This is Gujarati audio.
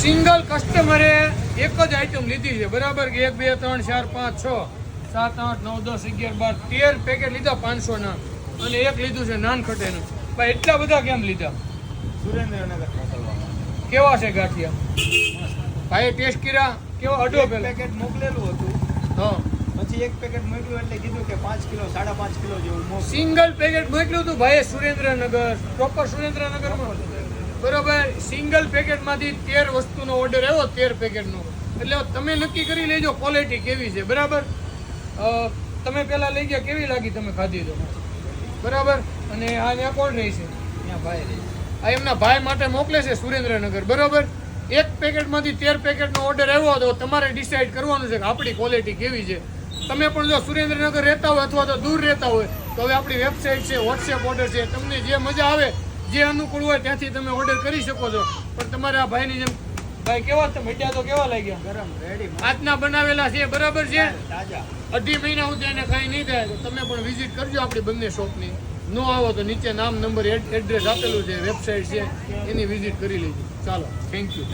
સિંગલ કસ્ટમરે એક જ આઈટમ લીધી છે બરાબર કે 1 2 3 4 5 6 7 8 9 10 11 12 13 પેકેટ લીધા 500 ના અને એક લીધું છે નાન ખટેનું. ભાઈ એટલા બધા કેમ લીધા? સુરેન્દ્રનગર મોકલવામાં. કેવા છે ગાંઠિયા? ભાઈ ટેસ્ટ કર્યા કેવા? અડો પેલા પેકેટ મોકલેલું હતું, હા પછી એક પેકેટ મોકલ્યું એટલે કીધું કે 5 કિલો 5.5 કિલો જેવું મોકલો. સિંગલ પેકેટ મોકલ્યું હતું ભાઈ સુરેન્દ્રનગર, પ્રોપર સુરેન્દ્રનગરમાં બરોબર. સિંગલ પેકેટમાંથી 13 વસ્તુનો ઓર્ડર આવ્યો, 13 પેકેટનો. એટલે તમે નક્કી કરી લેજો ક્વોલિટી કેવી છે બરાબર. તમે પેલા લઈ ગયા કેવી લાગી? તમે ખાધી તો બરાબર. અને આ ત્યાં કોણ રહે છે? ત્યાં ભાઈ રહે. આ એમના ભાઈ માટે મોકલે છે સુરેન્દ્રનગર બરાબર. એક પેકેટમાંથી 13 પેકેટનો ઓર્ડર આવ્યો તો તમારે ડિસાઈડ કરવાનું છે કે આપણી ક્વોલિટી કેવી છે. તમે પણ જો સુરેન્દ્રનગર રહેતા હોય અથવા તો દૂર રહેતા હોય તો હવે આપણી વેબસાઇટ છે, વોટ્સએપ ઓર્ડર છે, તમને જે મજા આવે જે અનુકૂળ હોય ત્યાંથી તમે ઓર્ડર કરી શકો છો. પણ તમારે આ ભાઈની જેમ ભાઈ કેવા તમે મડ્યા તો કેવા લાગ્યા? ગરમ રેડી આજના બનાવેલા છે બરાબર છે. તાજા. 2.5 મહિના સુધી એને કાંઈ નહીં થાય તો તમે પણ વિઝિટ કરજો આપણી બંને શોપની. ન આવો તો નીચે નામ નંબર એડ્રેસ આપેલું છે, વેબસાઇટ છે, એની વિઝિટ કરી લેજો. ચાલો, થેન્ક યુ.